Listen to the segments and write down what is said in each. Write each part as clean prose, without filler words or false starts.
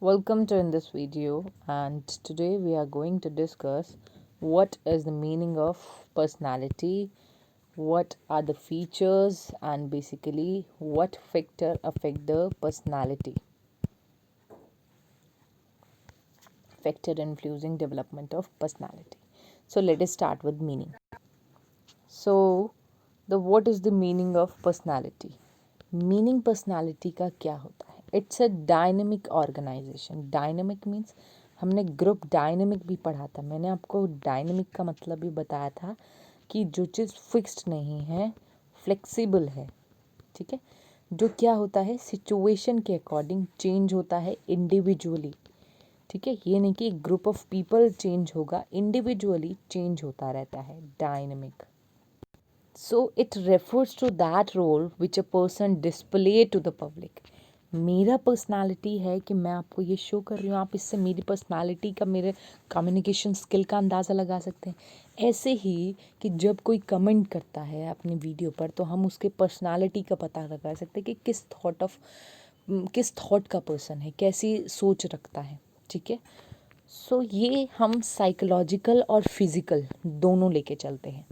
Welcome to in this video, and today we are going to discuss what is the meaning of personality, what are the features, and basically what factor affect the personality, factor influencing development of personality. So let us start with meaning. So the what is the meaning of personality? Meaning personality का क्या होता है? It's a dynamic organisation. Dynamic means हमने group dynamic भी पढ़ा था. मैंने आपको डायनेमिक का मतलब भी बताया था कि जो चीज़ फिक्स्ड नहीं है, फ्लेक्सिबल है. ठीक है, जो क्या होता है सिचुएशन के अकॉर्डिंग चेंज होता है इंडिविजुअली. ठीक है, ये नहीं कि एक ग्रुप ऑफ पीपल चेंज होगा, इंडिविजुअली चेंज होता रहता है. Dynamic. So it refers to that role which a person display to the public. मेरा पर्सनालिटी है कि मैं आपको ये शो कर रही हूँ, आप इससे मेरी पर्सनालिटी का, मेरे कम्युनिकेशन स्किल का अंदाज़ा लगा सकते हैं. ऐसे ही कि जब कोई कमेंट करता है अपनी वीडियो पर तो हम उसके पर्सनालिटी का पता लगा सकते हैं कि किस थॉट का पर्सन है, कैसी सोच रखता है. ठीक है, सो ये हम साइकोलॉजिकल और फिज़िकल दोनों लेके चलते हैं.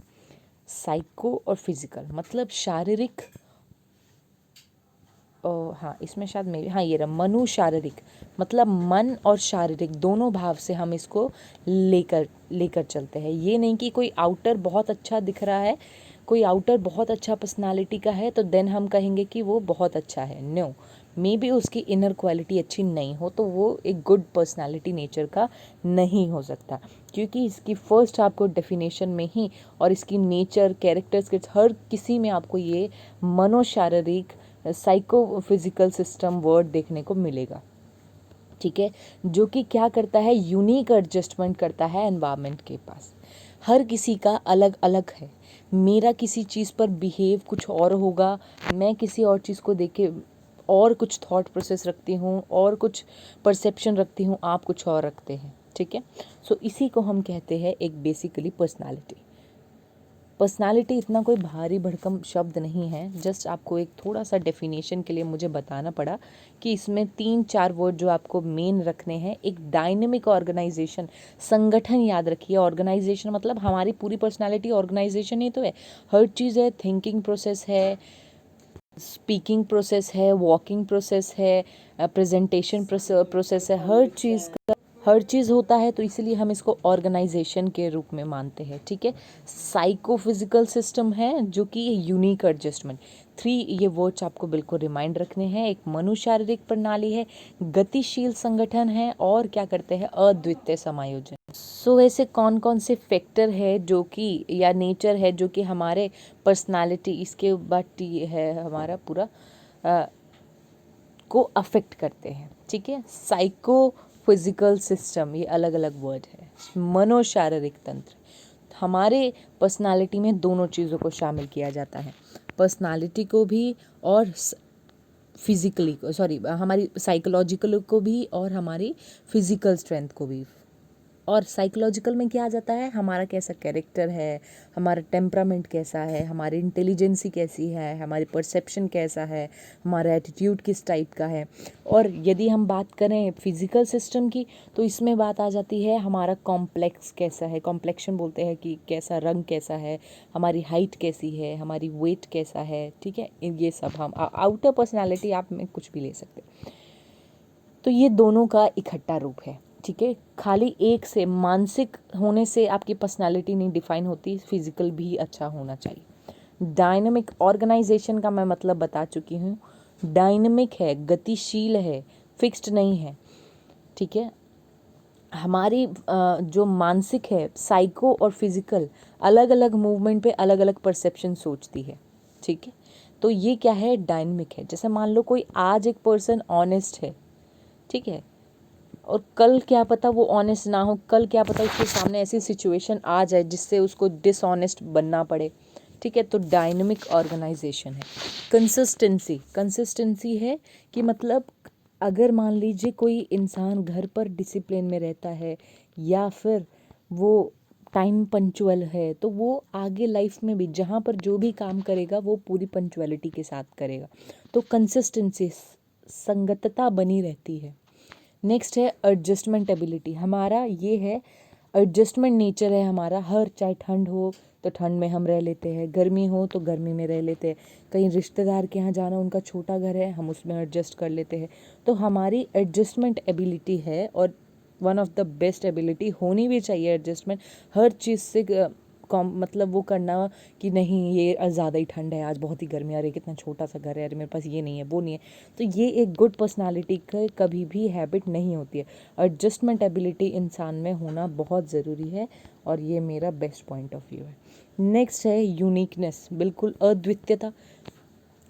साइको और फिजिकल मतलब शारीरिक. हाँ, इसमें शायद मेरे ये रहा मनु शारीरिक, मतलब मन और शारीरिक दोनों भाव से हम इसको लेकर लेकर चलते हैं. ये नहीं कि कोई आउटर बहुत अच्छा दिख रहा है, कोई आउटर बहुत अच्छा पर्सनालिटी का है तो देन हम कहेंगे कि वो बहुत अच्छा है. नो, मे बी उसकी इनर क्वालिटी अच्छी नहीं हो तो वो एक गुड पर्सनालिटी नेचर का नहीं हो सकता, क्योंकि इसकी फर्स्ट आपको डेफिनेशन में ही और इसकी नेचर, कैरेक्टर्स के हर किसी में आपको ये मनोशारीरिक साइको फिजिकल सिस्टम वर्ड देखने को मिलेगा. ठीक है, जो कि क्या करता है, यूनिक एडजस्टमेंट करता है एनवायरनमेंट के पास. हर किसी का अलग अलग है. मेरा किसी चीज़ पर बिहेव कुछ और होगा, मैं किसी और चीज़ को देख के और कुछ थॉट प्रोसेस रखती हूँ और कुछ परसेप्शन रखती हूँ, आप कुछ और रखते हैं. ठीक है, सो इसी को हम कहते हैं एक बेसिकली पर्सनालिटी. पर्सनालिटी इतना कोई भारी भरकम शब्द नहीं है, जस्ट आपको एक थोड़ा सा डेफिनेशन के लिए मुझे बताना पड़ा कि इसमें 3-4 वर्ड जो आपको मेन रखने हैं. एक डायनेमिक ऑर्गेनाइजेशन, संगठन याद रखिए. ऑर्गेनाइजेशन मतलब हमारी पूरी पर्सनालिटी ऑर्गेनाइजेशन ही तो है. हर चीज़ है, थिंकिंग प्रोसेस है, स्पीकिंग प्रोसेस है, वॉकिंग प्रोसेस है, प्रेजेंटेशन प्रोसेस है. हर चीज़ होता है, तो इसीलिए हम इसको ऑर्गेनाइजेशन के रूप में मानते हैं. ठीक है, साइकोफिजिकल सिस्टम है जो कि यूनिक एडजस्टमेंट. 3 ये वर्ड्स आपको बिल्कुल रिमाइंड रखने हैं. एक मनुशारीरिक प्रणाली है, गतिशील संगठन है और क्या करते हैं, अद्वितीय समायोजन. सो ऐसे कौन कौन से फैक्टर है जो कि या नेचर है जो कि हमारे पर्सनालिटी, इसके बाद टी है हमारा पूरा को अफेक्ट करते हैं. ठीक है, साइको फिजिकल सिस्टम ये अलग अलग वर्ड है. मनोशारीरिक तंत्र, हमारे पर्सनालिटी में दोनों चीज़ों को शामिल किया जाता है, पर्सनालिटी को भी और फिजिकली को, सॉरी, हमारी साइकोलॉजिकल को भी और हमारी फिजिकल स्ट्रेंथ को भी. और साइकोलॉजिकल में क्या आ जाता है, हमारा कैसा कैरेक्टर है, हमारा टेम्परामेंट कैसा है, हमारी इंटेलिजेंसी कैसी है, हमारी परसेप्शन कैसा है, हमारा एटीट्यूड किस टाइप का है. और यदि हम बात करें फिजिकल सिस्टम की तो इसमें बात आ जाती है हमारा कॉम्प्लेक्स कैसा है. कॉम्प्लेक्शन बोलते हैं कि कैसा रंग कैसा है, हमारी हाइट कैसी है, हमारी वेट कैसा है. ठीक है, ये सब हम आउटर पर्सनैलिटी आप में कुछ भी ले सकते. तो ये दोनों का इकट्ठा रूप है. ठीक है, खाली एक से मानसिक होने से आपकी पर्सनालिटी नहीं डिफाइन होती, फिजिकल भी अच्छा होना चाहिए. डायनामिक ऑर्गेनाइजेशन का मैं मतलब बता चुकी हूँ. डायनामिक है, गतिशील है, फिक्स्ड नहीं है. ठीक है, हमारी जो मानसिक है, साइको और फिजिकल अलग अलग मूवमेंट पे अलग अलग परसेप्शन सोचती है. ठीक है, तो ये क्या है, डायनामिक है. जैसे मान लो कोई आज एक पर्सन ऑनेस्ट है, ठीक है, और कल क्या पता वो ऑनेस्ट ना हो, कल क्या पता उसके सामने ऐसी सिचुएशन आ जाए जिससे उसको डिसऑनेस्ट बनना पड़े. ठीक है, तो डायनेमिक ऑर्गेनाइजेशन है. कंसिस्टेंसी है कि मतलब अगर मान लीजिए कोई इंसान घर पर डिसिप्लिन में रहता है या फिर वो टाइम पंचुअल है तो वो आगे लाइफ में भी जहाँ पर जो भी काम करेगा वो पूरी पंचुअलिटी के साथ करेगा. तो कंसिस्टेंसी, संगतता बनी रहती है. नेक्स्ट है एडजस्टमेंट एबिलिटी, हमारा ये है एडजस्टमेंट नेचर है हमारा। हर चाहे ठंड हो तो ठंड में हम रह लेते हैं, गर्मी हो तो गर्मी में रह लेते हैं, कहीं रिश्तेदार के यहाँ जाना, उनका छोटा घर है, हम उसमें एडजस्ट कर लेते हैं। तो हमारी एडजस्टमेंट एबिलिटी है और one of the best ability होनी भी चाहिए एडजस्टमेंट। हर चीज़ से मतलब वो करना कि नहीं ये ज़्यादा ही ठंड है, आज बहुत ही गर्मी, अरे कितना छोटा सा घर है, अरे मेरे पास ये नहीं है वो नहीं है। तो ये एक गुड पर्सनालिटी का कभी भी हैबिट नहीं होती है। एडजस्टमेंट एबिलिटी इंसान में होना बहुत ज़रूरी है और ये मेरा बेस्ट पॉइंट ऑफ व्यू है। नेक्स्ट है यूनिकनेस, बिल्कुल अद्वितीयता।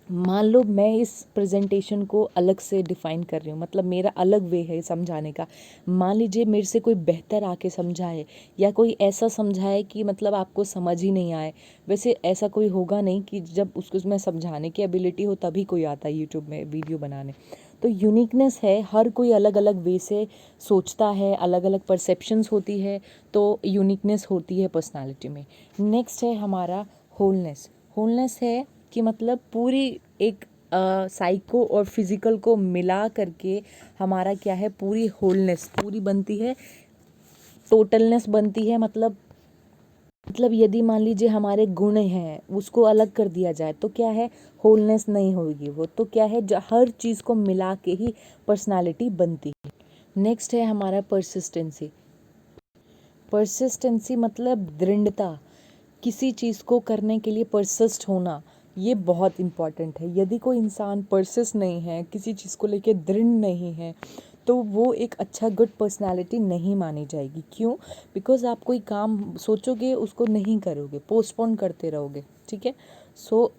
मान लो मैं इस प्रेजेंटेशन को अलग से डिफ़ाइन कर रही हूँ, मतलब मेरा अलग वे है समझाने का। मान लीजिए मेरे से कोई बेहतर आके समझाए या कोई ऐसा समझाए कि मतलब आपको समझ ही नहीं आए। वैसे ऐसा कोई होगा नहीं कि जब उसको मैं समझाने की एबिलिटी हो तभी कोई आता है यूट्यूब में वीडियो बनाने। तो यूनिकनेस है, हर कोई अलग अलग वे से सोचता है, अलग अलग परसेप्शंस होती है, तो यूनिकनेस होती है पर्सनालिटी में। नेक्स्ट है हमारा होलनेस। होलनेस है कि मतलब पूरी एक साइको और फिज़िकल को मिला करके हमारा क्या है, पूरी होलनेस पूरी बनती है, टोटलनेस बनती है। मतलब यदि मान लीजिए हमारे गुण हैं उसको अलग कर दिया जाए तो क्या है, होलनेस नहीं होगी वो, तो क्या है हर चीज़ को मिला के ही पर्सनालिटी बनती है। नेक्स्ट है हमारा परसिस्टेंसी। परसिस्टेंसी मतलब दृढ़ता, किसी चीज़ को करने के लिए परसिस्ट होना, ये बहुत इम्पॉर्टेंट है। यदि कोई इंसान परसिस्ट नहीं है, किसी चीज़ को लेके दृढ़ नहीं है, तो वो एक अच्छा गुड पर्सनालिटी नहीं मानी जाएगी। क्यों? बिकॉज आप कोई काम सोचोगे उसको नहीं करोगे, पोस्टपोन करते रहोगे, ठीक है। सो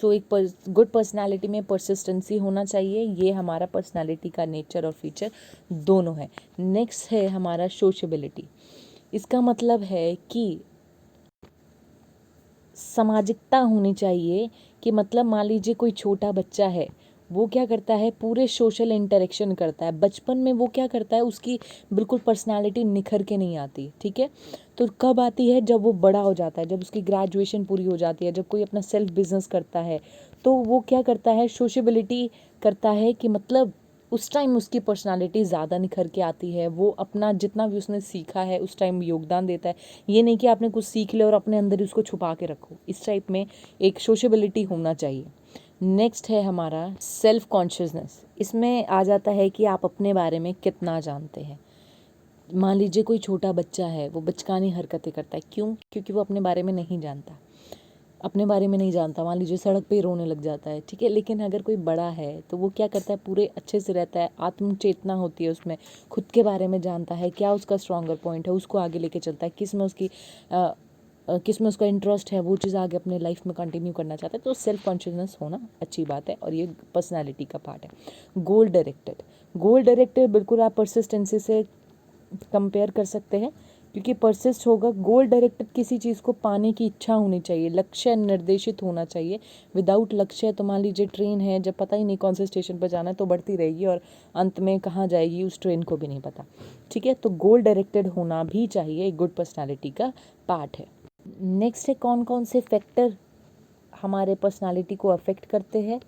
एक गुड पर्सनालिटी में परसिस्टेंसी होना चाहिए, ये हमारा पर्सनालिटी का नेचर और फीचर दोनों है। नेक्स्ट है हमारा सोशेबिलिटी। इसका मतलब है कि सामाजिकता होनी चाहिए, कि मतलब मान लीजिए कोई छोटा बच्चा है, वो क्या करता है, पूरे सोशल इंटरेक्शन करता है। बचपन में वो क्या करता है, उसकी बिल्कुल पर्सनालिटी निखर के नहीं आती, ठीक है। तो कब आती है, जब वो बड़ा हो जाता है, जब उसकी ग्रेजुएशन पूरी हो जाती है, जब कोई अपना सेल्फ बिजनेस करता है, तो वो क्या करता है, सोशेबिलिटी करता है, कि मतलब उस टाइम उसकी पर्सनालिटी ज़्यादा निखर के आती है। वो अपना जितना भी उसने सीखा है उस टाइम योगदान देता है। ये नहीं कि आपने कुछ सीख लिया और अपने अंदर ही उसको छुपा के रखो, इस टाइप में एक सोशेबिलिटी होना चाहिए। नेक्स्ट है हमारा सेल्फ कॉन्शियसनेस। इसमें आ जाता है कि आप अपने बारे में कितना जानते हैं। मान लीजिए कोई छोटा बच्चा है, वो बचकानी हरकतें करता है, क्यों? क्योंकि वो अपने बारे में नहीं जानता, अपने बारे में नहीं जानता। मान लीजिए सड़क पे रोने लग जाता है, ठीक है। लेकिन अगर कोई बड़ा है तो वो क्या करता है, पूरे अच्छे से रहता है, आत्म चेतना होती है उसमें, खुद के बारे में जानता है, क्या उसका स्ट्रॉन्गर पॉइंट है, उसको आगे लेके चलता है, किस में उसका इंटरेस्ट है, वो चीज़ आगे अपने लाइफ में कंटिन्यू करना चाहता है। तो सेल्फ कॉन्शियसनेस होना अच्छी बात है और ये पर्सनैलिटी का पार्ट है। गोल डायरेक्टेड बिल्कुल आप परसिस्टेंसी से कंपेयर कर सकते हैं, क्योंकि परसिस्ट होगा। गोल डायरेक्टेड किसी चीज़ को पाने की इच्छा होनी चाहिए, लक्ष्य निर्देशित होना चाहिए। विदाउट लक्ष्य तो मान लीजिए ट्रेन है, जब पता ही नहीं कौन से स्टेशन पर जाना है तो बढ़ती रहेगी और अंत में कहाँ जाएगी उस ट्रेन को भी नहीं पता, ठीक है। तो गोल डायरेक्टेड होना भी चाहिए, एक गुड पर्सनैलिटी का पार्ट है। नेक्स्ट है कौन कौन से फैक्टर हमारे पर्सनालिटी को अफेक्ट करते हैं,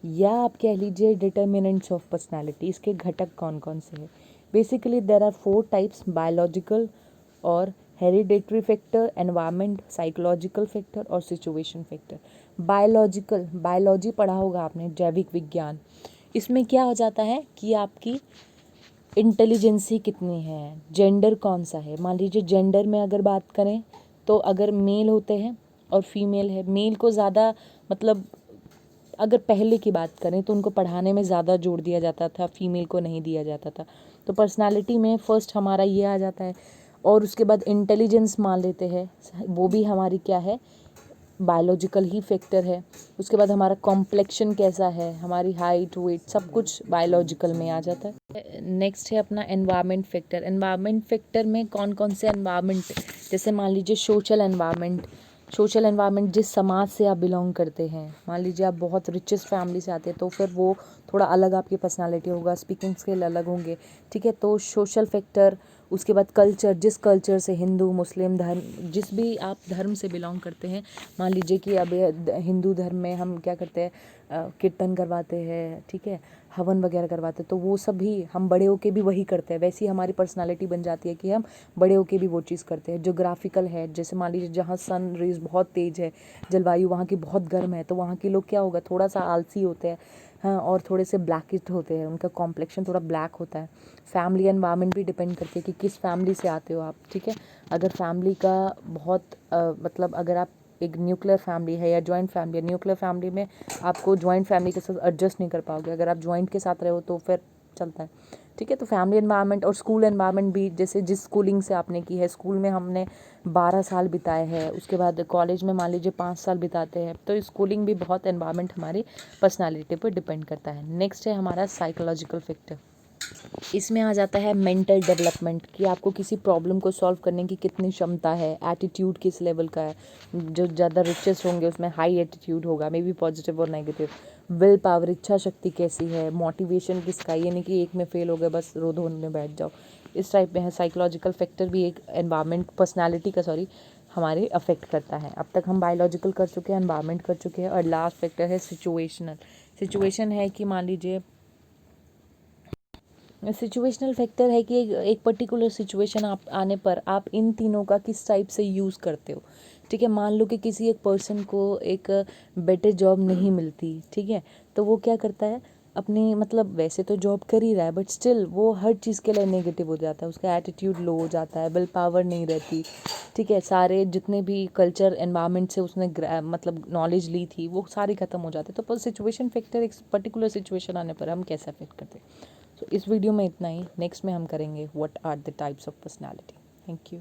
या आप कह लीजिए डिटर्मिनेंट्स ऑफ पर्सनालिटी, इसके घटक कौन कौन से हैं। Basically there are 4 types, biological और hereditary factor, environment, psychological factor और सिचुएशन फैक्टर। बायोलॉजी पढ़ा होगा आपने, जैविक विज्ञान। इसमें क्या हो जाता है कि आपकी इंटेलिजेंसी कितनी है, जेंडर कौन सा है। मान लीजिए जेंडर में अगर बात करें तो अगर मेल होते हैं और फीमेल है, मेल को ज़्यादा मतलब अगर पहले की बात करें तो उनको पढ़ाने में ज़्यादा जोर दिया जाता था, फीमेल को नहीं दिया जाता था। तो पर्सनालिटी में फर्स्ट हमारा ये आ जाता है, और उसके बाद इंटेलिजेंस मान लेते हैं, वो भी हमारी क्या है, बायोलॉजिकल ही फैक्टर है। उसके बाद हमारा कॉम्प्लेक्शन कैसा है, हमारी हाइट वेट सब कुछ बायोलॉजिकल में आ जाता है। नेक्स्ट है अपना एनवायरनमेंट फैक्टर। एनवायरनमेंट फैक्टर में कौन कौन से एनवायरनमेंट, जैसे मान लीजिए सोशल एनवायरनमेंट जिस समाज से आप बिलोंग करते हैं। मान लीजिए आप बहुत रिचेस्ट फैमिली से आते हैं तो फिर वो थोड़ा अलग आपकी पर्सनालिटी होगा, स्पीकिंग स्किल अलग होंगे, ठीक है। तो सोशल फैक्टर, उसके बाद कल्चर, जिस कल्चर से, हिंदू मुस्लिम धर्म, जिस भी आप धर्म से बिलोंग करते हैं, मान लीजिए कि अब हिंदू धर्म में हम क्या करते हैं, कीर्तन करवाते हैं, ठीक है, हवन वगैरह करवाते हैं, तो वो सब भी हम बड़े होके भी वही करते हैं। वैसी हमारी पर्सनालिटी बन जाती है कि हम बड़े होके भी वो चीज़ करते हैं। जोग्राफिकल है, जैसे मान लीजिए जहाँ सन रेज बहुत तेज है, जलवायु वहाँ की बहुत गर्म है, तो वहाँ के लोग क्या होगा, थोड़ा सा आलसी होते हैं, हाँ, और थोड़े से ब्लैकिश होते हैं, उनका कॉम्प्लेक्शन थोड़ा ब्लैक होता है। फैमिली एनवायरनमेंट भी डिपेंड करती है कि किस फैमिली से आते हो आप, ठीक है। अगर फैमिली का बहुत मतलब अगर आप एक न्यूक्लियर फैमिली है या जॉइंट फैमिली है, न्यूक्लियर फैमिली में आपको जॉइंट फैमिली के साथ एडजस्ट नहीं कर पाओगे, अगर आप जॉइंट के साथ रहे हो तो फिर चलता है, ठीक है। तो फैमिली एनवायरनमेंट और स्कूल एनवायरनमेंट भी, जैसे जिस स्कूलिंग से आपने की है, स्कूल में हमने 12 साल बिताए हैं, उसके बाद कॉलेज में मान लीजिए 5 साल बिताते हैं, तो स्कूलिंग भी बहुत एनवायरनमेंट हमारी पर्सनालिटी पर डिपेंड करता है। नेक्स्ट है हमारा साइकोलॉजिकल फैक्टर। इसमें आ जाता है मेंटल डेवलपमेंट, कि आपको किसी प्रॉब्लम को सॉल्व करने की कितनी क्षमता है, एटीट्यूड किस लेवल का है। जो ज़्यादा रिचेस्ट होंगे उसमें हाई एटीट्यूड होगा, मे बी पॉजिटिव और नेगेटिव। विल पावर, इच्छा शक्ति कैसी है, मोटिवेशन किसका, ये नहीं कि एक में फेल हो गए बस रो धोने बैठ जाओ, इस टाइप में है। साइकोलॉजिकल फैक्टर भी एक एनवायरनमेंट पर्सनालिटी का हमारे अफेक्ट करता है। अब तक हम बायोलॉजिकल कर चुके हैं, एनवायरनमेंट कर चुके हैं, और लास्ट फैक्टर है सिचुएशनल। सिचुएशन है कि मान लीजिए सिचुएशनल फैक्टर है कि एक पर्टिकुलर सिचुएशन आप आने पर आप इन तीनों का किस टाइप से यूज़ करते हो, ठीक है। मान लो कि किसी एक पर्सन को एक बेटर जॉब नहीं मिलती, ठीक है, तो वो क्या करता है, अपनी मतलब वैसे तो जॉब कर ही रहा है बट स्टिल वो हर चीज़ के लिए नेगेटिव हो जाता है, उसका एटीट्यूड लो हो जाता है, विल पावर नहीं रहती, ठीक है। सारे जितने भी कल्चर एनवायरनमेंट से उसने मतलब नॉलेज ली थी वो सारी ख़त्म हो जाती है। तो सिचुएशन फैक्टर, एक पर्टिकुलर सिचुएशन आने पर हम कैसे अफेक्ट करते हैं। तो इस वीडियो में इतना ही। नेक्स्ट में हम करेंगे what are the types of personality. Thank you.